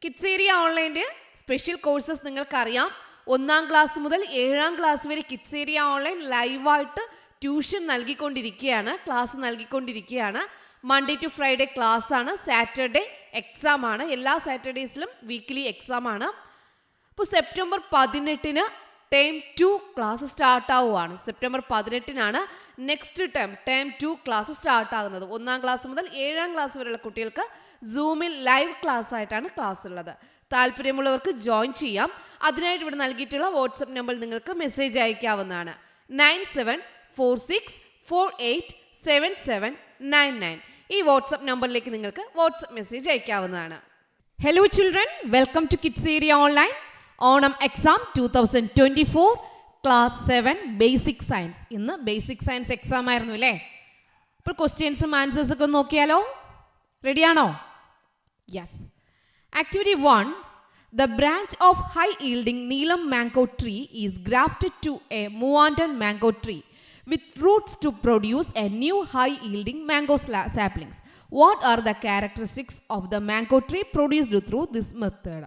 Kids area ഓൺലൈൻ്റെ special courses നിങ്ങൾക്കറിയാം. 1ാം ക്ലാസ് മുതൽ 7ാം ക്ലാസ് വരെ കിഡ്സ് ഏരിയ ഓൺലൈൻ ലൈവായിട്ട് ട്യൂഷൻ നൽകിക്കൊണ്ടിരിക്കുകയാണ്, ക്ലാസ് നൽകിക്കൊണ്ടിരിക്കുകയാണ്. മൺഡേ ടു ഫ്രൈഡേ ക്ലാസ് ആണ്, സാറ്റർഡേ എക്സാം ആണ്. എല്ലാ സാറ്റർഡേയ്സിലും വീക്ക്ലി എക്സാം ആണ്. അപ്പോൾ സെപ്റ്റംബർ 18 ടേം 2 ക്ലാസ് സ്റ്റാർട്ടാവുകയാണ്. സെപ്റ്റംബർ 18 നെക്സ്റ്റ് ടേം 2 ക്ലാസ് സ്റ്റാർട്ടാകുന്നത്. 1ാം ക്ലാസ് മുതൽ 7ാം ക്ലാസ് വരെയുള്ള കുട്ടികൾക്ക് സൂമിൽ ലൈവ് ക്ലാസ് ആയിട്ടാണ് ക്ലാസ് ഉള്ളത്. താല്പര്യമുള്ളവർക്ക് ജോയിൻ ചെയ്യാം. അതിനായിട്ട് ഇവിടെ നൽകിയിട്ടുള്ള വാട്സപ്പ് നമ്പർ നിങ്ങൾക്ക് മെസ്സേജ് അയക്കാവുന്നതാണ്. 9746487799. ഈ വാട്സപ്പ് നമ്പറിലേക്ക് നിങ്ങൾക്ക് വാട്സപ്പ് മെസ്സേജ് അയക്കാവുന്നതാണ്. Hello children, welcome to kids area online. Onam exam 2024 class 7 basic science. ഇന്ന് ബേസിക് സയൻസ് എക്സാം ആയിരുന്നു അല്ലേ? അപ്പോൾ ക്വസ്റ്റ്യൻസും ആൻസേഴ്സൊക്കെ ഒന്ന് നോക്കിയാലോ? റെഡിയാണോ? Yes. Activity 1. The branch of high-yielding Neelam mango tree is grafted to a Muandan mango tree with roots to produce a new high-yielding mango saplings. What are the characteristics of the mango tree produced through this method?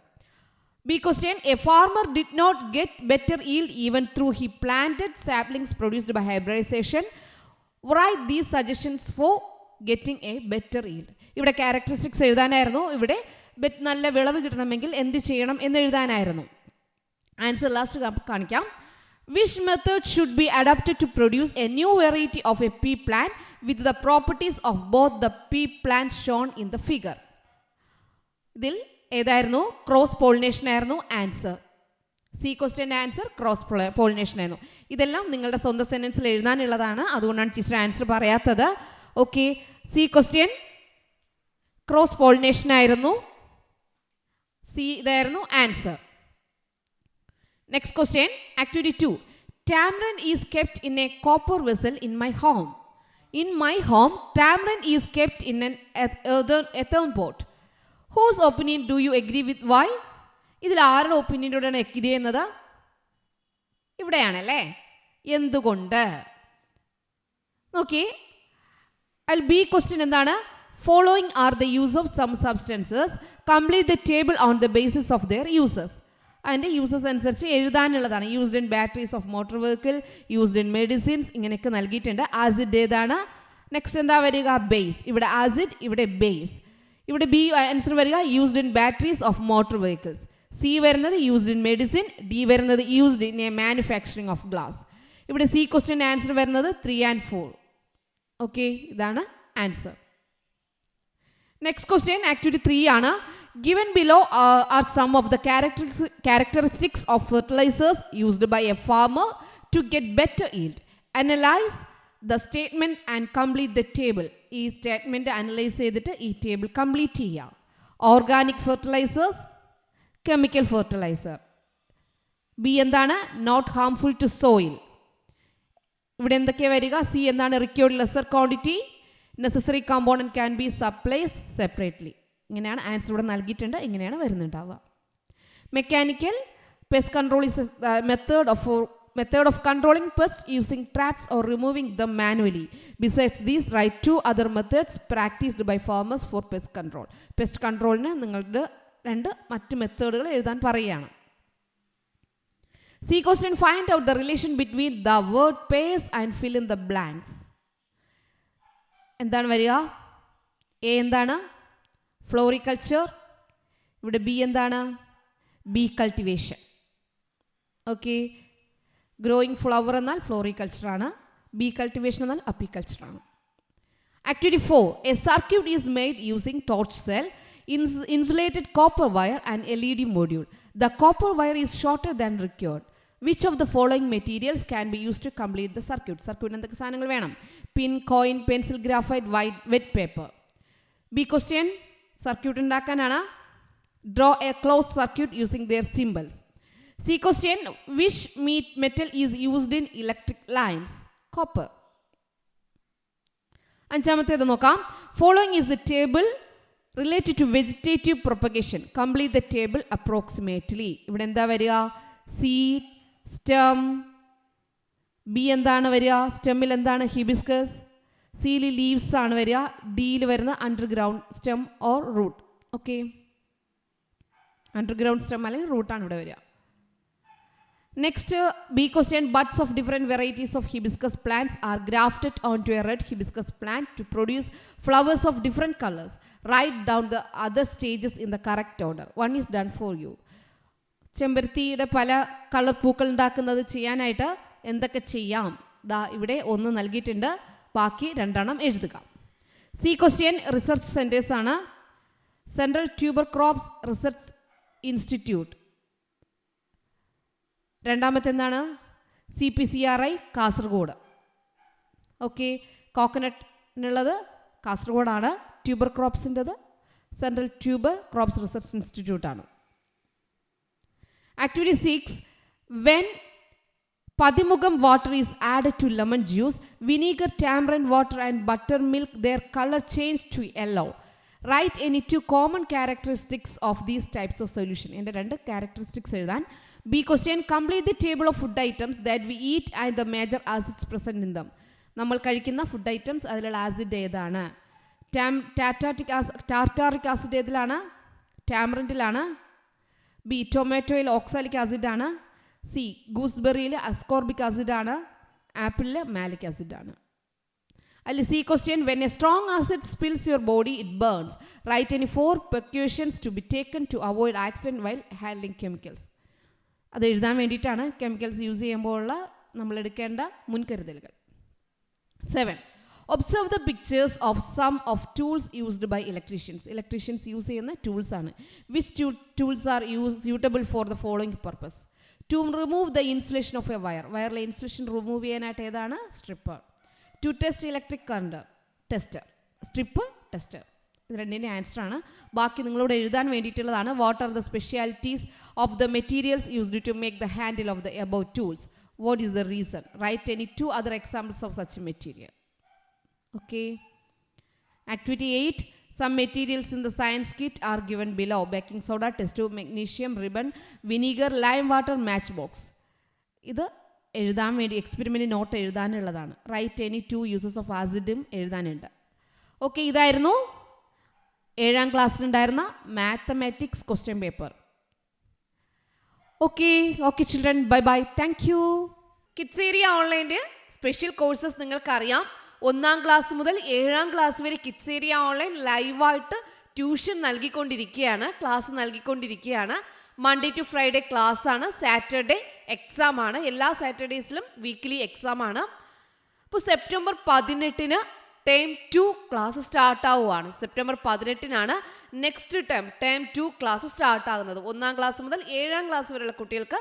B question. A farmer did not get better yield even though he planted saplings produced by hybridization. Write these suggestions for getting a better yield. ഇവിടെ characteristics എഴുതാനായിരുന്നു. ഇവിടെ നല്ല വിളവ് കിട്ടണമെങ്കിൽ എന്ത് ചെയ്യണം എന്ന് എഴുതാനായിരുന്നു. Answer last കാണിക്കാം. Which method should be adapted to produce a new variety of a pea plant with the properties of both the pea plants shown in the figure? ഇതിൽ ഏതായിരുന്നു? ക്രോസ് പോളിനേഷൻ ആയിരുന്നു ആൻസർ. സി ക്വസ്റ്റ്യൻ്റെ answer cross pollination ആയിരുന്നു. ഇതെല്ലാം നിങ്ങളുടെ സ്വന്തം സെൻറ്റൻസിൽ എഴുതാനുള്ളതാണ്, അതുകൊണ്ടാണ് ടീച്ചർ ആൻസർ പറയാത്തത്. Okay, C question cross pollination ആയിരുന്നു. സി ഇതായിരുന്നു answer. Next question, activity 2. Tamarind is kept in a copper vessel in my home. In my home, tamarind is kept in an earthen pot. Whose opinion do you agree with? Why? ഇതിൽ ആരുടെ ഒപ്പീനിയനോടാണ് agree ചെയ്യുന്നത്? ഇവിടെയാണല്ലേ. എന്തുകൊണ്ട്? Okay, B question എന്താണ്? Following are the use of some substances. Complete the table on the basis of their uses. അതിൻ്റെ uses അനുസരിച്ച് എഴുതാനുള്ളതാണ്. Used in batteries of motor vehicle, used in medicines, ഇങ്ങനെയൊക്കെ നൽകിയിട്ടുണ്ട്. ആസിഡ് ഏതാണ്? Next എന്താ വരിക? Base. ഇവിടെ ആസിഡ്, ഇവിടെ ബേസ്. ഇവിടെ ബി ആൻസർ വരിക used in batteries of motor vehicles. C വരുന്നത് യൂസ്ഡ് ഇൻ മെഡിസിൻ. ഡി വരുന്നത് used in A manufacturing of glass. ഇവിടെ സി ക്വസ്റ്റ്യൻ്റെ ആൻസർ വരുന്നത് 3 and 4. ഓക്കെ, ഇതാണ് ആൻസർ. നെക്സ്റ്റ് ക്വസ്റ്റ്യൻ ആക്ടിവിറ്റി 3 ആണ്. Given below are some of the characteristics of fertilizers used by a farmer to get better yield. Analyze the statement and complete the table. ഈ statement analyse ചെയ്തിട്ട് ഈ table complete ചെയ്യുക. Organic fertilizers, chemical fertilizer. B എന്താണ്? Not harmful to soil. ഇവിടെ എന്തൊക്കെയാണ് വരിക? C എന്താണ്? Required lesser quantity. Necessary component can be supplies separately. ഇങ്ങനെയാണ് ആൻസർ ഇവിടെ നൽകിയിട്ടുണ്ട്. ഇങ്ങനെയാണ് വരുന്നുണ്ടാവുക. Mechanical pest control is method of controlling pest using traps or removing them manually. Besides these write 2 other methods practised by farmers for pest control. Pest കൺട്രോളിന് നിങ്ങളുടെ 2 മറ്റ് മെത്തേഡുകൾ എഴുതാൻ പറയുകയാണ്. C question, find out the relation between the word pairs and fill in the blanks. എന്താണ് വരിക? A എന്താണ്? Floriculture. ഇവിടെ ബി എന്താണ്? Bee cultivation. Okay, growing flower എന്നാൽ ഫ്ലോറിക്കൾച്ചറാണ്. ബി കൾട്ടിവേഷൻ എന്നാൽ അപ്പിക്കൾച്ചറാണ്. Activity 4. A circuit is made using torch cell, insulated copper wire and LED module. The copper wire is shorter than required. Which of the following materials can be used to complete the circuit? സർക്യൂട്ടിന് എന്തൊക്കെ സാധനങ്ങൾ വേണം? Pin, coin, pencil, graphite, wet paper. B question circuit ഉണ്ടാക്കാനാണ്. Draw a close circuit using their symbols. C question, which metal is used in electric lines? Copper. അഞ്ചാമത്തേത് നോക്കാം. Following is the table related to vegetative propagation. Complete the table approximately. ഇവിടെ എന്താ വരിക? Seed, stem. B എന്താണ് വരിക? സ്റ്റെമ്മിൽ എന്താണ്? Hibiscus. സിയിൽ leaves ആണ് വരിക. ഡിയിൽ വരുന്ന underground stem or root. Okay, underground stem അല്ലെങ്കിൽ റൂട്ടാണ് ഇവിടെ വരിക. Next B question, buds of different varieties of hibiscus plants are grafted on to a red hibiscus plant to produce flowers of different colours. Write down the other stages in the correct order. One is done for you. ചെമ്പരത്തിയുടെ പല colour പൂക്കൾ ഉണ്ടാക്കുന്നത് ചെയ്യാനായിട്ട് എന്തൊക്കെ ചെയ്യാം? ദാ ഇവിടെ ഒന്ന് നൽകിയിട്ടുണ്ട്, ബാക്കി രണ്ടെണ്ണം എഴുതുക. സി ക്വസ്റ്റ്യൻ റിസർച്ച് സെൻറ്റേഴ്സ് ആണ്. Central tuber crops research institute. രണ്ടാമത്തെ എന്താണ്? CPCRI കാസർഗോഡ്. ഓക്കെ, കോക്കനട്ടിനുള്ളത് കാസർഗോഡാണ്. ട്യൂബർ ക്രോപ്സിൻ്റെത് സെൻട്രൽ ട്യൂബർ ക്രോപ്സ് റിസർച്ച് ഇൻസ്റ്റിറ്റ്യൂട്ടാണ്. Activity 6, when Padimugam water is added to lemon juice, vinegar, tamarind water and buttermilk, their color changed to yellow. Write any 2 common characteristics of these types of solution. In the 2 characteristics എഴുതാൻ. B question, complete the table of food items that we eat and the major acids present in them. നമ്മൾ കഴിക്കുന്ന food items അതിലുള്ള acid ഏതാണ്? Tartaric acid ഏതിലാണ്? ടാമറിൻഡിലാണ്. B ടൊമാറ്റോയിൽ oxalic ആസിഡാണ്. C ഗൂസ്ബെറിയിൽ അസ്കോർബിക് ആസിഡാണ്. ആപ്പിളിൽ മാലിക് ആസിഡാണ്. അതിൽ C question, when a strong acid spills your body it burns. Write any 4 precautions to be taken to avoid accident while handling chemicals. അത് എഴുതാൻ വേണ്ടിയിട്ടാണ് കെമിക്കൽസ് യൂസ് ചെയ്യുമ്പോഴുള്ള നമ്മൾ എടുക്കേണ്ട മുൻകരുതലുകൾ. 7, observe the pictures of some of tools used by electricians. Electricians use ചെയ്യുന്ന tools ആണ്. Which tools are suitable for the following purpose? To remove the insulation of a wire. വയറിലെ ഇൻസുലേഷൻ റിമൂവ് ചെയ്യാനായിട്ട് ഏതാണ്? Stripper. To test electric current, tester. Strip, tester. ഇത് രണ്ടിൻ്റെ ആൻസറാണ്. ബാക്കി നിങ്ങളോട് എഴുതാൻ വേണ്ടിയിട്ടുള്ളതാണ്. What are the specialities of the materials used to make the handle of the above tools? What is the reason? Right any 2 other examples of such material. Okay. Activity 8, some materials in the science kit are given below. Baking soda, test tube, magnesium, ribbon, vinegar, lime water, matchbox. ഇത് എഴുതാൻ വേണ്ടി experiment note എഴുതാനുള്ളതാണ്. Write any 2 uses of acidum എഴുതാനുണ്ട്. ഓക്കെ, ഇതായിരുന്നു 7ാം ക്ലാസ്സിലുണ്ടായിരുന്ന mathematics question paper. Okay children, bye bye, thank you. Kids area ഓൺലൈൻ്റെ സ്പെഷ്യൽ കോഴ്സസ് നിങ്ങൾക്കറിയാം. 1ാം ക്ലാസ് മുതൽ 7ാം ക്ലാസ് വരെ കിഡ്സ് ഏരിയ ഓൺലൈൻ ലൈവായിട്ട് ട്യൂഷൻ നൽകിക്കൊണ്ടിരിക്കുകയാണ്, ക്ലാസ് നൽകിക്കൊണ്ടിരിക്കുകയാണ്. മൺഡേ ടു ഫ്രൈഡേ ക്ലാസ് ആണ്, സാറ്റർഡേ എക്സാം ആണ്. എല്ലാ സാറ്റർഡേസിലും വീക്ക്ലി എക്സാം ആണ്. അപ്പോൾ സെപ്റ്റംബർ 18 ടേം 2 ക്ലാസ് സ്റ്റാർട്ട് ആവുകയാണ്. September 18 next term 2 class start ആകുന്നത്. 1ാം ക്ലാസ് മുതൽ 7ാം ക്ലാസ് വരെയുള്ള കുട്ടികൾക്ക്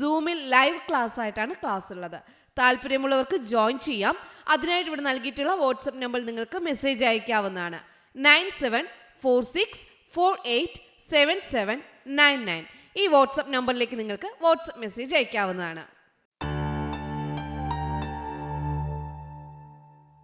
സൂമിൽ ലൈവ് ക്ലാസ് ആയിട്ടാണ് ക്ലാസ് ഉള്ളത്. താല്പര്യമുള്ളവർക്ക് ജോയിൻ ചെയ്യാം. അതിനായിട്ട് ഇവിടെ നൽകിയിട്ടുള്ള വാട്സപ്പ് നമ്പറിൽ നിങ്ങൾക്ക് മെസ്സേജ് അയക്കാവുന്നതാണ്. 9746487799. ഈ വാട്സപ്പ് നമ്പറിലേക്ക് നിങ്ങൾക്ക് വാട്സപ്പ് മെസ്സേജ് അയക്കാവുന്നതാണ്.